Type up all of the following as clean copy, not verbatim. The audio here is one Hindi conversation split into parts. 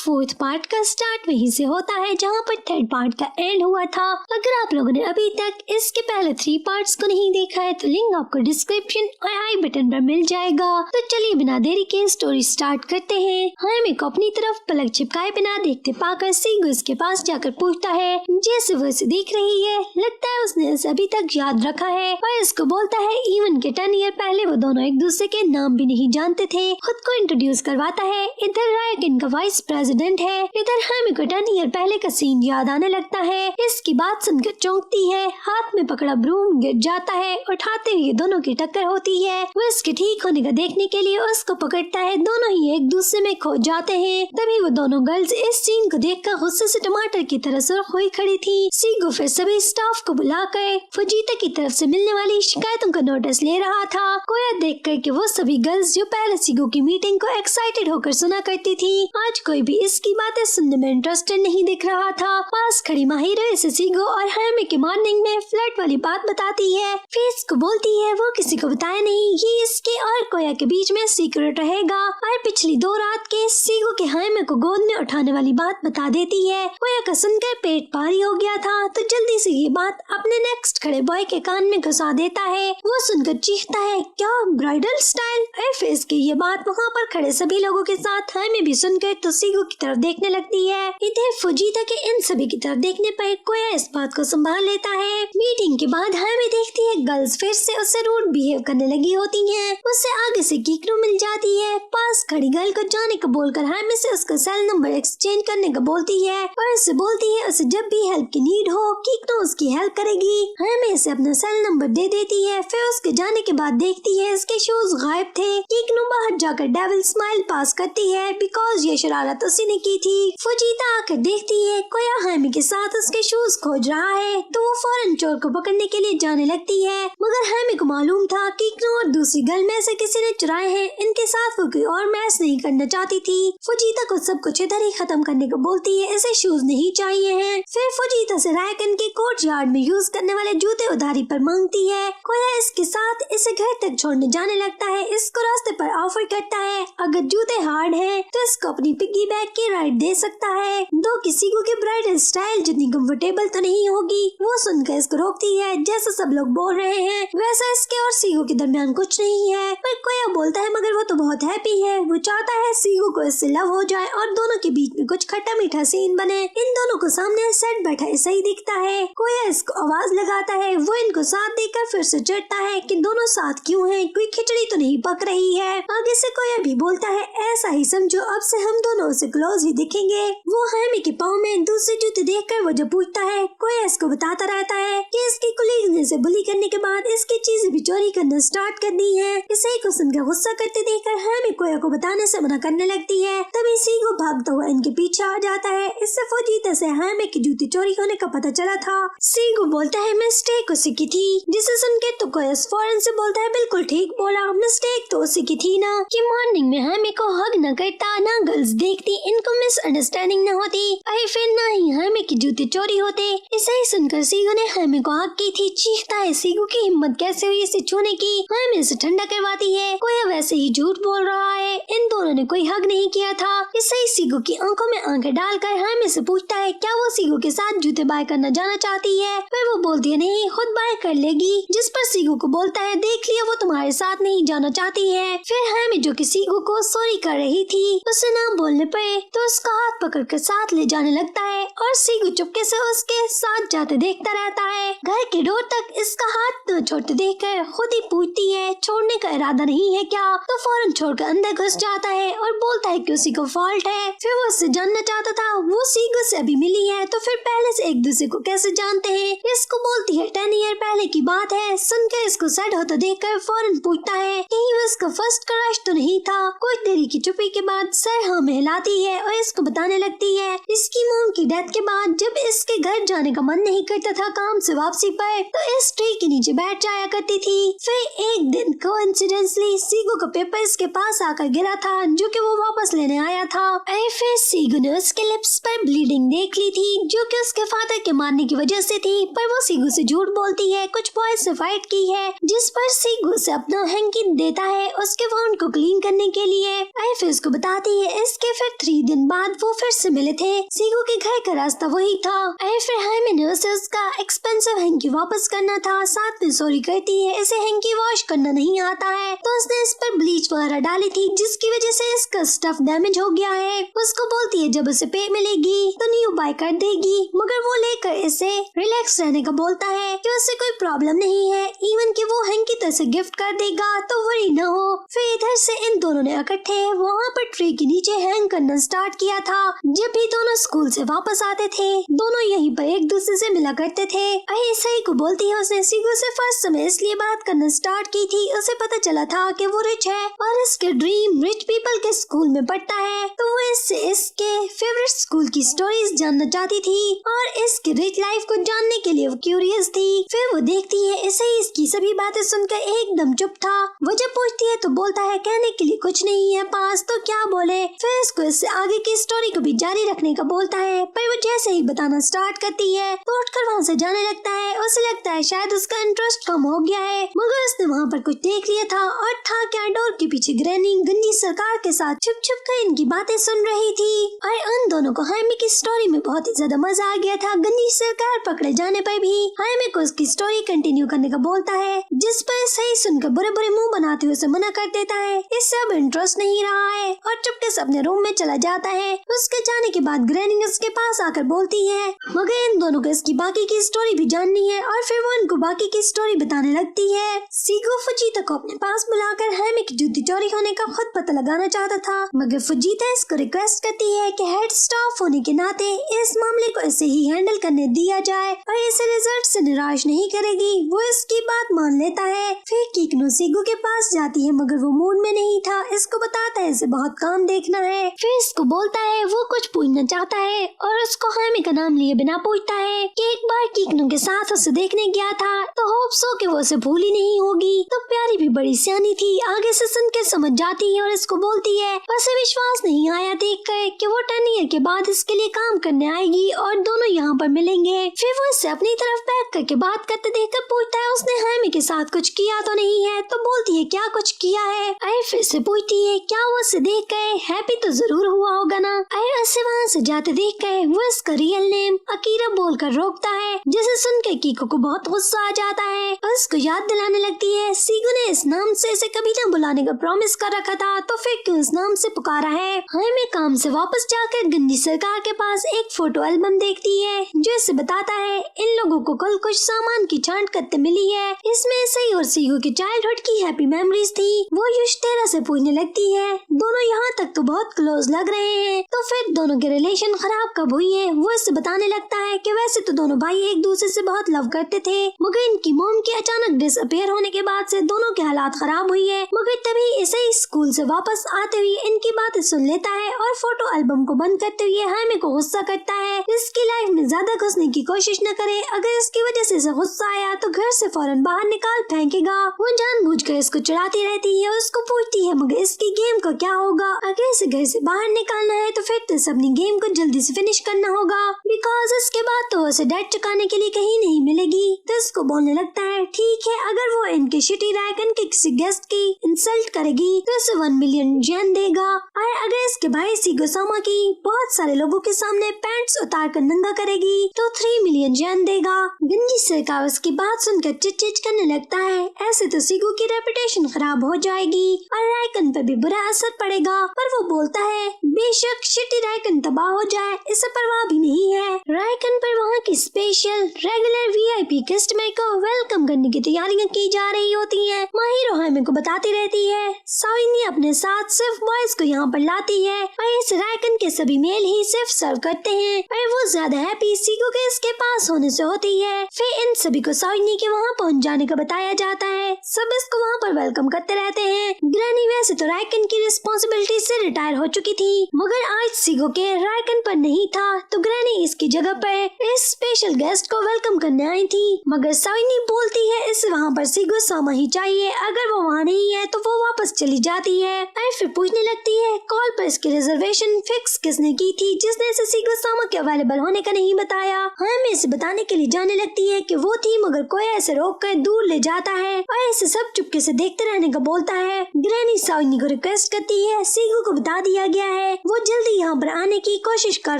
फोर्थ पार्ट का स्टार्ट वहीं से होता है जहाँ पर थर्ड पार्ट का एंड हुआ था। अगर आप लोगों ने अभी तक इसके पहले 3 पार्ट्स को नहीं देखा है तो लिंक आपको डिस्क्रिप्शन और आई बटन पर मिल जाएगा। तो चलिए बिना देरी के स्टोरी स्टार्ट करते हैं। हायमे को अपनी तरफ पलक चिपकाए बिना देखते पाकर सीगू इसके पास जाकर पूछता है। जैसे वो इसे देख रही है लगता है उसने इसे अभी तक याद रखा है और इसको बोलता है इवन के 10 ईयर पहले वो दोनों एक दूसरे के नाम भी नहीं जानते थे। खुद को इंट्रोड्यूस करवाता है। इधर रायक इनका वाइस प्रेसिडेंट है। इधर हायमे को 10 ईयर पहले का सीन याद आने लगता है। इसकी बात सुनकर चौंकती है। हाथ में पकड़ा ब्रूम गिर जाता है। उठाते हुए दोनों की टक्कर होती है। वो इसके ठीक होने का देखने के लिए उसको पकड़ता है। दोनों ही एक दूसरे में खो जाते हैं। तभी वो दोनों गर्ल्स इस सीन को देखकर गुस्से से टमाटर की तरह सुर्ख हुई खड़ी थी। सीगू फिर सभी स्टाफ को बुलाकर फुजीता की तरफ से मिलने वाली शिकायतों का नोटिस ले रहा था। कोया देखकर कि वो सभी गर्ल्स जो पहले सीगू की मीटिंग को एक्साइटेड होकर सुना करती थी आज कोई भी इसकी बातें सुनने में इंटरेस्टेड नहीं दिख रहा था। पास खड़ी माहिरा इसे सीगू और हायमे के मॉर्निंग में फ्लर्ट वाली बात बताती है। फिर इसको बोलती है वो किसी को बताया नहीं, ये इसके और कोया के बीच में सीक्रेट रहेगा। और पिछली 2 रात के सीगू के हायमे को गोद में उठाने वाली बात बता देती है। कोया का सुनकर पेट भारी हो गया था तो जल्दी से ये बात अपने नेक्स्ट खड़े बॉय के कान में घुसा देता है। वो सुनकर चीखता है क्या ब्राइडल स्टाइल। फिर इसकी ये बात वहाँ पर खड़े सभी लोगों के साथ हायमे भी सुनकर तो सीगू की तरफ देखने लगती है। इधर फुजीता के इन सभी की तरफ देखने पर कोया इस बात को संभाल लेता है। मीटिंग के बाद हायमे देखती है गर्ल्स फिर से उससे रूड बिहेव करने लगी होती हैं। उससे आगे से कीकरू मिल जाती है। पास खड़ी गर्ल को जाने को बोलकर हायमे से उसका सेल नंबर एक्सचेंज करने को बोलती है और उससे बोलती है उसे जब भी हेल्प की नीड हो कीकरू उसकी हेल्प करेगी। हायमे इसे अपना सेल नंबर दे देती है। फिर उसके जाने के बाद देखती है इसके शूज गायब थे। कीकरू बाहर जाकर डेविल स्माइल पास करती है बिकॉज ये शरारत उसी ने की थी। फुजीता आकर देखती है कोया हायमे के साथ उसके शूज खोज रहा है तो वो फौरन चोर को पकड़ने के लिए जाने लगती है। मगर हायमे को मालूम था कीकरू और दूसरी गर्ल में से किसी ने चुराए हैं। इनके साथ वो कोई और मैच नहीं करना चाहती थी। फुजीता को सब कुछ इधर ही खत्म करने को बोलती है। इसे शूज नहीं चाहिए हैं। फिर फुजीता से रायकन के कोर्ट यार्ड में यूज करने वाले जूते उधारी पर मांगती है। कोया इसके साथ इसे घर तक छोड़ने जाने लगता है। इसको रास्ते पर ऑफर करता है अगर जूते हार्ड हैं तो इसको अपनी पिग्गी बैग की राइड दे सकता है। दो किसी को की ब्राइडल स्टाइल जितनी कंफर्टेबल तो नहीं होगी। वो सुनकर इसको रोकती है। जैसा सब लोग बोल रहे हैं वैसा इसके और सीगू के दरमियान कुछ नहीं है। पर कोया बोलता है मगर वो तो बहुत हैप्पी है। वो चाहता है सीगू को इससे लव हो जाए और दोनों के बीच में कुछ खट्टा मीठा सीन बने। इन दोनों को सामने सेट बैठा ऐसा ही दिखता है। कोया इसको आवाज लगाता है। वो इनको साथ देकर फिर से चिढ़ता है कि दोनों साथ क्यों हैं, कोई खिचड़ी तो नहीं पक रही है। आगे से कोया भी बोलता है ऐसा ही समझो अब से हम दोनों से क्लोज ही दिखेंगे। वो हायमे के पाँव में दूसरे जूते देखकर वो जो पूछता है कोया इसको बताता रहता है कि इसके कुलीग ने इसे बुली करने के बाद इसकी चीजें भी चोरी करना स्टार्ट कर दी है। इसे को सुनकर गुस्सा करते देखकर हायमे कोया को बताने से मना करने लगती है। तभी सीगू भागता हुआ इनके पीछे आ जाता है। इससे फुजीता से हायमे की जूती चोरी होने का पता चला था। सीगू बोलता है मिस्टेक उसी की थी। जिसे सुनकर तो कोया फौरन से बोलता है बिल्कुल ठीक बोला, मिस्टेक तो उसी की थी ना कि मॉर्निंग में हायमे को हग न करता, ना गर्ल्स देखती, इनको मिसअंडरस्टैंडिंग न होती और फिर ना ही हायमे की जूते चोरी होते। इसे ही सुनकर सीगू ने हायमे को हग की थी। चीखता है सीगू की हिम्मत कैसे हुई इसे छूने की। हायमे से ठंडा करवाती है। कोया वैसे ही झूठ बोल रहा है, इन दोनों ने कोई हग नहीं किया था। इसे ही सीगू की आंखों में आंखें डालकर हायमे से पूछता है क्या वो सीगू के साथ जूते बाय करना जाना चाहती है। फिर वो बोलती है नहीं, खुद बाय कर लेगी। जिस पर सीगू को बोलता है देख लिया वो तुम्हारे साथ नहीं जाना चाहती है। फिर हायमे जो कि सीगू को सॉरी कर रही थी उसे ना बोलने पर तो उसका हाथ पकड़ कर साथ ले जाने लगता है और सीगू चुपके से उसके साथ जाते देखता रहता है। घर के डोर तक इसका हाथ न छोड़ते देखकर खुद ही पूछती है छोड़ने का इरादा नहीं है क्या। तो फौरन छोड़कर अंदर घुस जाता है और बोलता है कि उसी को फॉल्ट है। फिर वो उससे जानना चाहता था वो सीगू से अभी मिली है तो फिर पहले से एक दूसरे को कैसे जानते हैं। इसको बोलती है 10 ईयर पहले की बात है। सुनकर इसको सैड होता देखकर फौरन पूछता है कहीं वो इसका फर्स्ट क्रश तो नहीं था। कुछ देरी की चुप्पी के बाद सर हाँ हिलाती है और इसको बताने लगती है इसकी मॉम की डेथ के बाद जब इसके घर जाने का मन नहीं करता था काम से वापसी पर तो इस ट्री के नीचे बैठ जाया करती थी। फिर एक दिन कोइंसिडेंटली सीगू का पेपर इसके पास आकर गिरा था जो कि वो वापस लेने आया था। और फिर सीगू ने उसके लिप्स पर ब्लीडिंग देख ली थी जो कि उसके फादर के मारने की वजह से थी, पर वो सीगू से झूठ बोलती है, कुछ बॉयज से फाइट की है, जिस पर सीगू से अपना हैंकी देता है उसके वाउंड को क्लीन करने के लिए। और फिर उसको बताती है। इसके फिर 3 दिन बाद वो फिर से मिले थे। सीगू के घर का रास्ता वही था। और फिर हाइमे ने उसे उसका एक्सपेंसिव हैंकी वापस करना था, साथ में सॉरी कहती है इसे हैंकी वॉश करना नहीं आता है, तो उसने इस पर ब्लीच वगैरह डाली थी जिसकी वजह से इसका स्टफ डैमेज हो गया है। उसको बोलती है जब उसे पे मिलेगी तो न्यू बाय कर देगी, मगर वो लेकर इसे रिलैक्स रहने का बोलता है कि उसे कोई प्रॉब्लम नहीं है, इवन कि वो हैंकी तो इसे गिफ्ट कर देगा तो वरी न हो। फिर इधर से इन दोनों ने इकट्ठे वहाँ पर ट्री के नीचे हैंग करना स्टार्ट किया था। जब भी दोनों स्कूल से वापस आते थे दोनों यहीं पर एक दूसरे से मिला करते थे। सही को बोलती है उसने सीगू से फर्स्ट समय इसलिए बात करना स्टार्ट की थी, उसे पता चला था कि वो रिच है और इसके ड्रीम रिच पीपल के स्कूल में पढ़ता है, तो वो इससे इसके फेवरेट स्कूल की स्टोरीज जानना चाहती थी और इसके रिच लाइफ को जानने के लिए वो क्यूरियस थी। फिर वो देखती है इसे इसकी सभी बातें सुनकर एकदम चुप था। वो जब पूछती है तो बोलता है कहने के लिए कुछ नहीं है पास, तो क्या बोले। फिर इसको इससे आगे की स्टोरी को भी जारी रखने का बोलता है, पर वो जैसे ही बताना स्टार्ट करती है तो उठकर वहाँ से जाने लगता है। उसे लगता है शायद उसका इंटरेस्ट कम हो गया है, मगर उसने वहाँ पर कुछ देख लिया था और था क्या डोर के पीछे ग्रैनी गंदी सरकार के साथ छुप छुप कर इनकी बातें सुन रही थी। और उन दोनों को हाइमे की स्टोरी में बहुत ही ज्यादा मजा आ गया था। गंदी सरकार पकड़े जाने पर भी हाइमे को उसकी स्टोरी कंटिन्यू करने का बोलता है, जिस पर सही सुनकर बुरे बुरे मुंह बनाते हुए उसे मना कर देता है। इससे अब इंटरेस्ट नहीं रहा है और चुपके से अपने रूम में चला जाता है। उसके जाने के बाद ग्रैनी उसके पास आकर बोलती है मगर इन दोनों को इसकी बाकी की स्टोरी भी जाननी है और फिर वो इनको बाकी की स्टोरी बताने लगती है। सीगू फुजीता को अपने पास बुलाकर हाइमे की जूती चोरी होने का खुद पता लगाना चाहता था, मगर फुजीता इसको रिक्वेस्ट करती है कि हेड स्टाफ होने के नाते इस मामले को इसे ही हैंडल करने दिया जाए और इसे रिजल्ट से निराश नहीं करेगी। वो इसकी बात मान लेता है। फिर किकनो सीगू के पास जाती है मगर वो मूड में नहीं था। इसको बताता है इसे बहुत काम देखना है। फिर इसको बोलता है वो कुछ पूछना चाहता है और उसको हाइमे का नाम लिए बिना पूछता है कि एक बार किकनो के साथ उसे देखने गया था तो होप सो कि वो उसे भूली नहीं होगी। तो प्यारी भी बड़ी सियानी थी, आगे से सुन के समझ जाती है और इसको बोलती है उसे विश्वास नहीं आया देखकर कि वो 10 ईयर के बाद इसके लिए काम करने आएगी और दोनों यहाँ पर मिलेंगे। फिर वो इससे अपनी तरफ बैठ करके बात करते देखकर पूछता है उसने हाइमे के साथ कुछ किया तो नहीं है, तो बोलती है क्या कुछ किया है। अरे फिर से पूछती है क्या वो उसे देख कर हैप्पी तो जरूर हुआ होगा ना। अरे उससे वहाँ से जाते देख कर वो इसका रियल नेम अकीरा बोलकर रोकता है, जिसे सुनकर कीको को बहुत गुस्सा आ जाता है। उसको याद दिलाने लगती है सीगू ने इस नाम से इसे कभी न बुलाने का प्रॉमिस कर रखा था, तो फिर क्यों इस नाम से पुकारा है। हाइमे काम से वापस जाकर गंदी सरकार के पास एक फोटो एल्बम देखती है जो इसे बताता है इन लोगों को कल कुछ सामान की छांट करते मिली है। इसमें सही और सीगू की चाइल्डहुड की हैप्पी मेमोरीज थी। वो युष्टेरा से पूछने लगती है दोनों यहाँ तक तो बहुत क्लोज लग रहे हैं, तो फिर दोनों के रिलेशन खराब कब हुई है। वो इससे बताने लगता है कि वैसे तो दोनों भाई एक दूसरे से बहुत लव करते थे, मगर इनकी मॉम के अचानक डिसअपीयर होने के बाद से दोनों के हालात खराब हुई है। मगर तभी इसे स्कूल से वापस आते हुए इनकी बातें सुन लेता है और फोटो एल्बम को बंद करते हुए हाइमे को गुस्सा करता है इसकी लाइफ में ज्यादा घुसने की कोशिश न करे, अगर इसकी वजह से इसे गुस्सा आया तो घर से फौरन बाहर निकाल फेंकेगा। वो जानबूझकर इसको चिढ़ाती रहती है, उसको पूछती है मगर इसकी गेम का क्या होगा। अगर इसे घर से बाहर निकालना है तो फिर तो इसे अपनी गेम को जल्दी से फिनिश करना होगा, बिकॉज इसके बाद तो उसे डेट चुकाने के लिए कहीं नहीं मिलेगी। तो इसको बोलने लगता है ठीक है अगर वो इनके शिटी रैकन के किसी गेस्ट की इंसल्ट करेगी तो इसे 1 मिलियन जेन देगा, और अगर इसके भाई सीगोसामा की बहुत सारे लोगों के सामने पैंट्स उतार कर नंगा करेगी तो 3 मिलियन जेन देगा। गंजी सरकार उसकी बात सुनकर चिच करने लगता है ऐसे तो सीगू की रेपुटेशन खराब हो जाएगी और रायकन पर भी बुरा असर पड़ेगा, पर वो बोलता है बेशक शिटी रायकन तबाह हो जाए इसे परवाह भी नहीं है। रायकन पर वहाँ की स्पेशल रेगुलर वीआईपी कस्टमर को वेलकम करने की तैयारियां की जा रही होती हैं। माहिरो हाइमे को बताती रहती है साइनी अपने साथ सिर्फ बॉयज को यहाँ पर लाती है और इस रायकन के सभी मेल ही सिर्फ सर्व करते हैं और वो ज्यादा हैप्पी सीगू के इसके पास होने से होती है। फिर इन सभी को साइनी के वहाँ पहुँच जाने का बताया जाता है, सब इसको वहाँ पर वेलकम करते रहते हैं। ग्रैनी वैसे तो रायकन की रिस्पॉन्सिबिलिटी से रिटायर हो चुकी थी, मगर आज सीगू के रायकन पर नहीं था, तो ग्रैनी इसकी जगह पर इस स्पेशल गेस्ट को वेलकम करने आई थी। मगर साइनी बोलती है इसे वहाँ पर सीगो सामा ही चाहिए, अगर वो वहाँ नहीं है तो वो वापस चली जाती है। और फिर पूछने लगती है कॉल पर इसकी रिजर्वेशन फिक्स किसने की थी, जिसने इसे सीगो सामा के अवेलेबल होने का नहीं बताया। हमें इसे बताने के लिए जाने लगती है कि वो थी, मगर कोया इसे रोक कर दूर ले जाता है और इसे सब चुपके से देखते रहने का बोलता है। ग्रैनी साइनी को रिक्वेस्ट करती है सीगो को बता दिया गया है, वो जल्दी यहाँ पर आने की कोशिश कर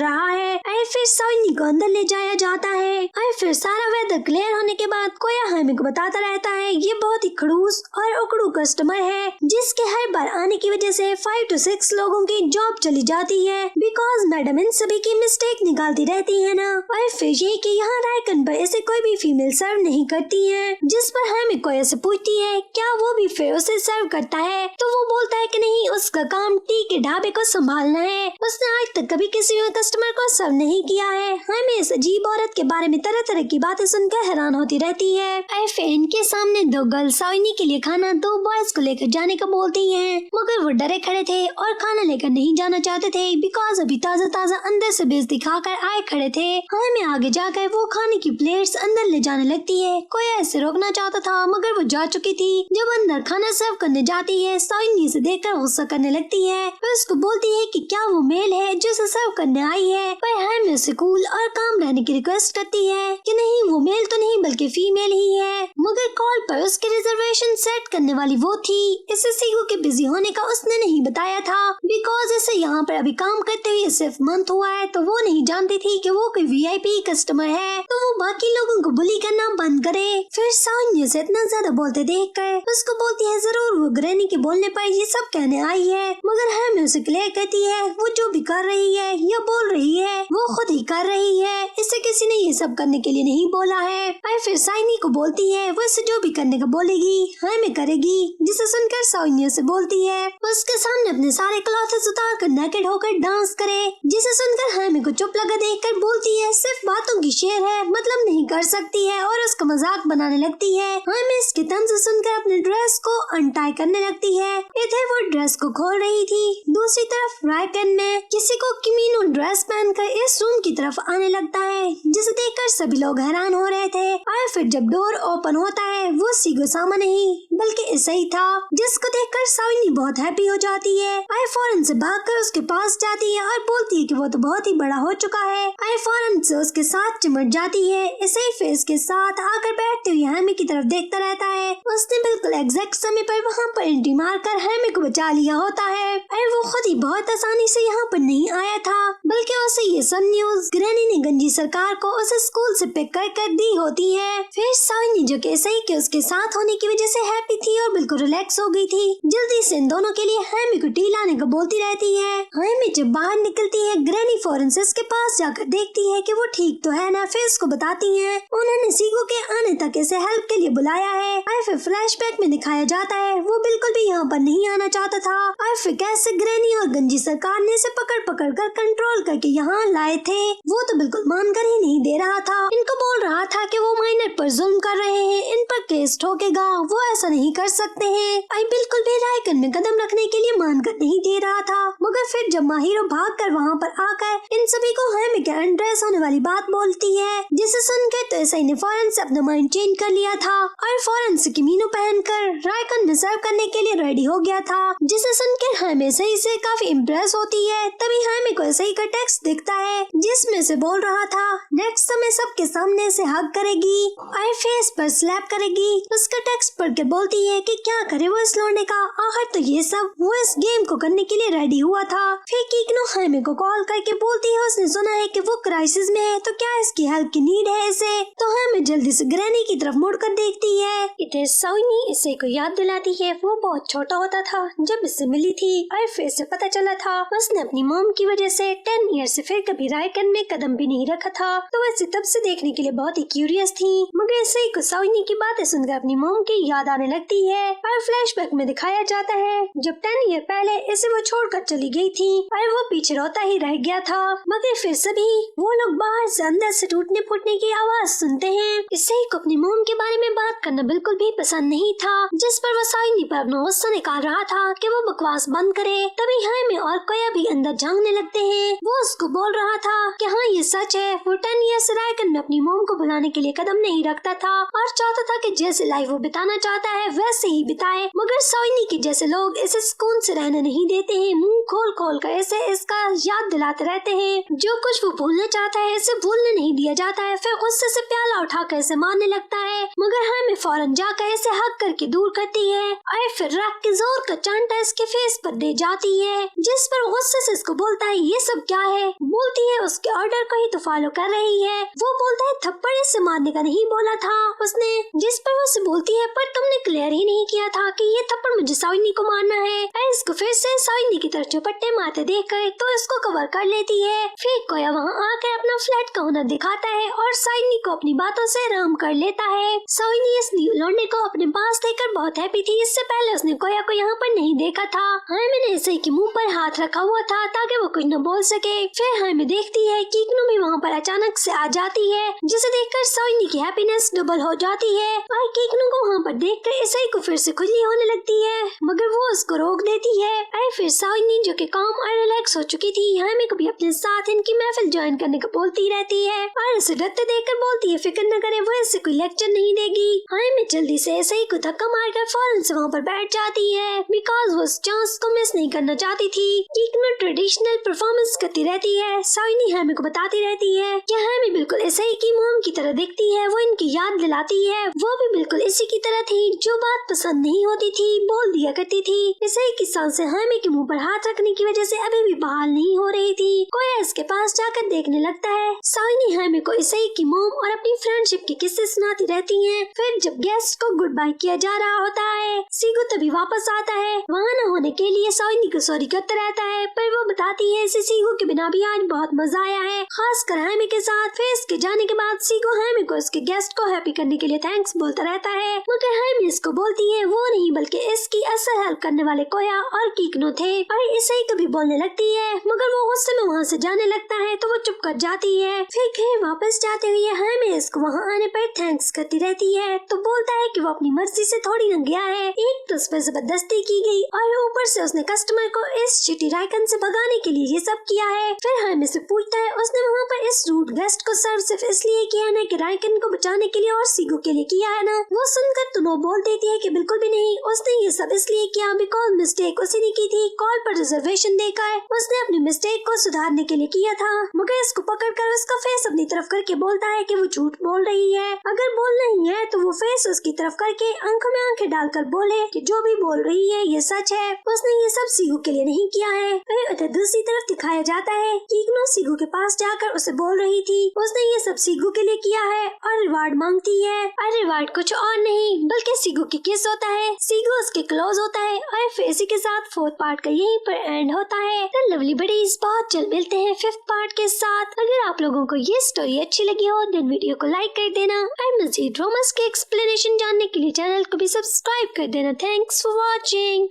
रहा है। और फिर साइनी को अंदर ले जाया जाता है और फिर सारा वेदर क्लियर होने के बाद कोया हमें को बताता रहता है ये बहुत ही खड़ूस और उकड़ू कस्टमर है, जिसके हर बार आने की वजह से 5 to 6 लोगों की जॉब चली जाती है, बिकॉज मैडम इन सभी की मिस्टेक निकालती रहती है ना। और फिर ये कि यहाँ रायकन पर ऐसे कोई भी फीमेल सर्व नहीं करती है, जिस पर हमें कोया से पूछती है क्या वो भी फिर उसे सर्व करता है, तो वो बोलता है कि नहीं, उसका काम टी के ढाबे को संभालना है, उसने आज तक कभी किसी कस्टमर को सर्व नहीं किया है। हमें इस अजीब औरत के बारे में तरह तरह की बातें सुनकर हैरान होती रहती है। फिर इनके सामने दो गर्ल्स साइनी के लिए खाना दो बॉयज को लेकर जाने का बोलती हैं, मगर वो डरे खड़े थे और खाना लेकर नहीं जाना चाहते थे, बिकॉज अभी ताज़ा ताज़ा अंदर से बेइज्जती खाकर आए खड़े थे। हमें आगे जाकर वो खाने की प्लेट्स अंदर ले जाने लगती है। कोई ऐसे रोकना चाहता था मगर वो जा चुकी थी। जब अंदर खाना सर्व करने जाती है साइनी से देखकर गुस्सा करने लगती है, फिर उसको बोलती है कि क्या वो मेल है जो उसे सर्व करने आई है, पर हमें उसे कूल और काम रहने की रिक्वेस्ट करती है कि नहीं, वो मेल तो नहीं बल्कि फीमेल ही है। मगर कॉल पर उसके रिजर्वेशन सेट करने वाली वो थी, इसे सीगो के बिजी होने का उसने नहीं बताया था, बिकॉज इसे यहाँ पर अभी काम करते हुए सिर्फ मंथ हुआ है, तो वो नहीं जानती थी कि वो कोई वीआईपी कस्टमर है, तो वो बाकी लोगों को बुली करना बंद करे। फिर साइनी से इतना ज्यादा बोलते देखकर उसको बोलती है जरूर वो ग्रैनी के बोलने पर ये सब कहने आई है, मगर हमें उसे क्लियर करती है वो जो भी कर रही है या बोल रही है वो खुद ही कर रही है, इसे किसी ने ये सब करने के लिए नहीं बोला है। और फिर साइनी को बोलती है वो इसे जो भी करने का बोलेगी हमें करेगी, जिसे सुनकर साइनी से बोलती है उसके सामने अपने सारे क्लॉथ्स उतार कर नेकेड होकर डांस करे, जिसे सुनकर हमें को चुप लगा देखकर बोलती है सिर्फ बातों की शेर है, मतलब नहीं कर सकती है, और उसका मजाक बनाने लगती है। हमें इसके तंज सुनकर अपने ड्रेस को अनटाई करने लगती है। इधर वो ड्रेस को खोल रही थी, दूसरी तरफ रायकन में किसी को किमीनो ड्रेस पहनकर इस रूम की तरफ आने लगता है, जिसे देखकर सभी लोग हैरान हो रहे थे। और फिर जब डोर ओपन होता है वो सीगो सामा नहीं बल्कि ऐसा ही था, जिसको देखकर साइनी बहुत हैप्पी हो जाती है। आई फौरन से भागकर उसके पास जाती है और बोलती है कि वो तो बहुत ही बड़ा हो चुका है। आई फौरन से उसके साथ चिमट जाती है, इसे फेस के साथ आकर बैठते हुए हैमी की तरफ देखता रहता है। उसने बिल्कुल एग्जैक्ट समय पर वहाँ पर एंट्री मारकर हैमी को बचा लिया होता है और वो खुद ही बहुत आसानी से यहाँ पर नहीं आया था, बल्कि उसे ये सब न्यूज ग्रैनी ने गंजी सरकार को उसे स्कूल से पिक कर दी होती है। फिर साइनी जो कि सही के उसके साथ होने की वजह से हैप्पी थी और बिल्कुल रिलैक्स हो गई थी, जल्दी से इन दोनों के लिए हैमी को टी लाने को बोलती रहती है। हैमी जब बाहर निकलती है ग्रैनी फौरन से उसके पास जाकर देखती है कि वो ठीक तो है ना, फिर उसको बताती है उन्होंने सीगो के आने तक इसे हेल्प के लिए बुलाया है। और फिर फ्लैशबैक में दिखाया जाता है वो बिल्कुल भी यहाँ पर नहीं आना चाहता था और फिर कैसे ग्रैनी और गंजी सरकार ने इसे पकड़ कर कंट्रोल करके यहाँ लाए थे। वो तो बिल्कुल मानकर ही नहीं दे रहा था, इनको बोल रहा था कि वो माइनर पर जुल्म कर रहे हैं, इन पर केस ठोकेगा, वो ऐसा नहीं कर सकते हैं। आई बिल्कुल भी रायकन में कदम रखने के लिए मानकर नहीं दे रहा था, मगर फिर जब माहिरो भागकर वहाँ पर आकर इन सभी को हैमी के अनड्रेस होने वाली बात बोलती है, जिसे सुनकर तो ऐसा ने फौरन से अपना माइंड चेंज कर लिया था और फौरन से किमीनो पहनकर रायकन में सर्व करने के लिए रेडी हो गया था, जिसे सुनकर हैमी सही से काफी इम्प्रेस होती है। तभी हैमी को सही का टेक्स्ट दिखता है जिसमें से बोल रहा था नेक्स्ट समय सबके सामने से हग करेगी और फेस पर स्लैप करेगी। उसका टेक्स्ट पढ़ के बोलती है कि क्या करे वो इस लौंडे का, आखिर तो ये सब वो इस गेम को करने के लिए रेडी हुआ था। फिर कीकनो हैमी को कॉल करके बोलती है उसने सुना है कि वो क्राइसिस में है, तो क्या इसकी हेल्प की नीड है इसे। तो हैमी जल्दी से ग्रैनी की तरफ मुड़कर देखती है। इधर साइनी इसे को याद दिलाती है वो बहुत छोटा होता था जब इससे मिली थी और फिर से पता चला था उसने अपनी मॉम की वजह से 10 ईयर से फिर कभी रायकन में कदम भी नहीं रखा था, तो वैसे तब से देखने के लिए बहुत ही क्यूरियस थी। मगर इसे को साइनी की बातें सुन सुनकर अपनी मॉम की याद आने लगती है और फ्लैशबैक में दिखाया जाता है जब 10 ईयर पहले इसे वो छोड़कर चली गई थी और वो पीछे रोता ही रह गया था। मगर फिर सभी वो लोग बाहर से अंदर से टूटने फूटने की आवाज सुनते हैं। इससे को अपनी मॉम के बारे में बात करना बिल्कुल भी पसंद नहीं था, जिस पर वो साइनी पर अपना गुस्सा निकाल रहा था कि वो बकवास बंद करे। तभी हाइमे और कोया भी अंदर झांकने लगते हैं। वो उसको बोल रहा था कि हाँ ये सच है, वो 10 ईयर से रायकन अपनी मॉम को बुलाने के लिए कदम नहीं रखता था और चाहता था कि जैसे लाइफ वो बिताना चाहता है वैसे ही बिताए। मगर साइनी के जैसे लोग इसे सुकून से रहने नहीं देते हैं, मुंह खोल खोल कर इसे इसका याद दिलाते रहते हैं। जो कुछ वो भूलना चाहता है इसे भूलने नहीं दिया जाता है। फिर गुस्से से प्याला उठाकर इसे मारने लगता है, मगर हाइमे फौरन जाकर इसे हक करके दूर करती है और फिर रख के जोर का चांटा इसके फेस पर दे जाती है, जिस पर गुस्से से इसको बोलता है ये सब क्या है। बोलती है उसके ऑर्डर को ही तो फॉलो कर रही है। वो बोलता है थप्पड़ इसे मारने का नहीं बोला था उसने, जिस पर वो उसे बोलती है पर तुमने क्लियर ही नहीं किया था कि ये थप्पड़ मुझे साइनी को मारना है। और इसको फिर से साइनी की तरफ झपट्टे मारते देखकर तो इसको कवर कर लेती है। फिर कोया वहाँ आकर अपना फ्लैट का हुनर दिखाता है और साइनी को अपनी बातों से आराम कर लेता है। साइनी इस न्यू लौंडे को अपने पास देखकर बहुत हैप्पी थी। इससे पहले उसने कोया को यहाँ पर नहीं देखा था। हाइमे ने इसे के मुंह पर हाथ रखा हुआ था ताकि वो कुछ न बोल सके। फिर हाइमे देखती है कि इग्नू भी वहाँ पर अचानक से आ जाती है, जिसे देखकर साइनी की हैप्पीनेस डबल हो जाती है और किग्नू को वहाँ पर देखकर इसे को फिर से खुजली होने लगती है, मगर वो उसको रोक देती है। और फिर साइनी जो कि काम और रिलैक्स हो चुकी थी हाइमे को भी अपने साथ इनकी महफिल ज्वाइन करने को बोलती रहती है और इसे डरते देखकर बोलती है फिक्र न करे, वो इससे कोई लेक्चर नहीं देगी। हाइमे जल्दी से ऐसे ही को धक्का मारकर फौरन से वहाँ पर बैठ जाती है बिकॉज वो उस चांस को मिस नहीं करना चाहती थी। किग्नू ट्रेडिशनल परफॉर्मेंस करती रहती है। साइनी हाइमे को बताती रहती है कि हाइमे बिल्कुल ऐसे ही की मॉम की तरह दिखती है, वो इनकी याद दिलाती है। वो भी बिल्कुल इसी की तरह थी, जो बात पसंद नहीं होती थी बोल दिया करती थी। ऐसे ही की सांसें हाइमे के मुंह पर हाथ रखने की वजह से अभी भी बहाल नहीं हो रही थी। कोया इसके पास जाकर देखने लगता है। साइनी हाइमे को इसे की मॉम और अपनी फ्रेंडशिप के किस्से सुनाती रहती हैं। फिर जब गेस्ट को गुड बाय किया जा रहा होता है सीगू तभी वापस आता है। वहाँ न होने के लिए साइनी को सॉरी करता रहता है, पर वो बताती है इसे सीगू के बिना भी आज बहुत मजा आया है, खासकर हाइमे के साथ। फिर इसके जाने के बाद सीगू हाइमे को इसके गेस्ट को हैप्पी करने के लिए थैंक्स बोलता रहता है, मगर हाइमे इसको बोलती है वो नहीं बल्कि इसकी असल हेल्प करने वाले कोया और किग्नू थे। और इसे ही कभी बोलने लगती है, मगर वो गुस्से में वहाँ से जाने लगता है तो वो चुप कर जाती है। फिर घर वापस जाते हुए हाइमे इसको वहाँ आने पर थैंक्स करती रहती है, तो बोलता है कि वो अपनी मर्जी से थोड़ी न गया है, एक तो उस पर जबरदस्ती की गई और ऊपर से उसने कस्टमर को इस शिटी रायकन से भगाने के लिए ये सब किया है। फिर हाइमे से पूछता है उसने वहाँ पर इस रूड गेस्ट को सर्व सिर्फ इसलिए किया ना कि रायकन को बचाने के लिए और सीगू के लिए किया है ना। वो सुनकर तो नो बोल देती है कि बिल्कुल भी नहीं, उसने ये सब इसलिए किया बिकॉज मिस्टेक उसी ने की थी, कॉल पर रिजर्वेशन देकर उसने अपनी मिस्टेक को सुधारने के लिए किया था। मगर इसको पकड़कर उसका फेस अपनी तरफ करके बोलता है कि वो झूठ बोल रही है, अगर बोल रही है तो वो फेस उसकी तरफ करके आंखों में आंखें डालकर बोले कि जो भी बोल रही है ये सच है, उसने ये सब सीगू के लिए नहीं किया है। फिर दूसरी तरफ दिखाया जाता है कि इग्नू सीगू के पास जाकर उसे बोल रही थी उसने ये सब सीगू के लिए किया है और रिवार्ड मांगती है, और रिवार्ड कुछ और नहीं बल्कि सीगू की किस होता है। सीगू उसके क्लोज होता है और फिर इसी के साथ 4th पार्ट का यहीं पर एंड होता है। तो लवली बडीज बहुत जल्द मिलते हैं 5th पार्ट के साथ। अगर आप लोगों को ये स्टोरी अच्छी लगी हो देन वीडियो को लाइक कर देना और मज़ीद रोमांस के एक्सप्लेनेशन जानने के लिए चैनल को भी सब्सक्राइब कर देना। Thanks for watching.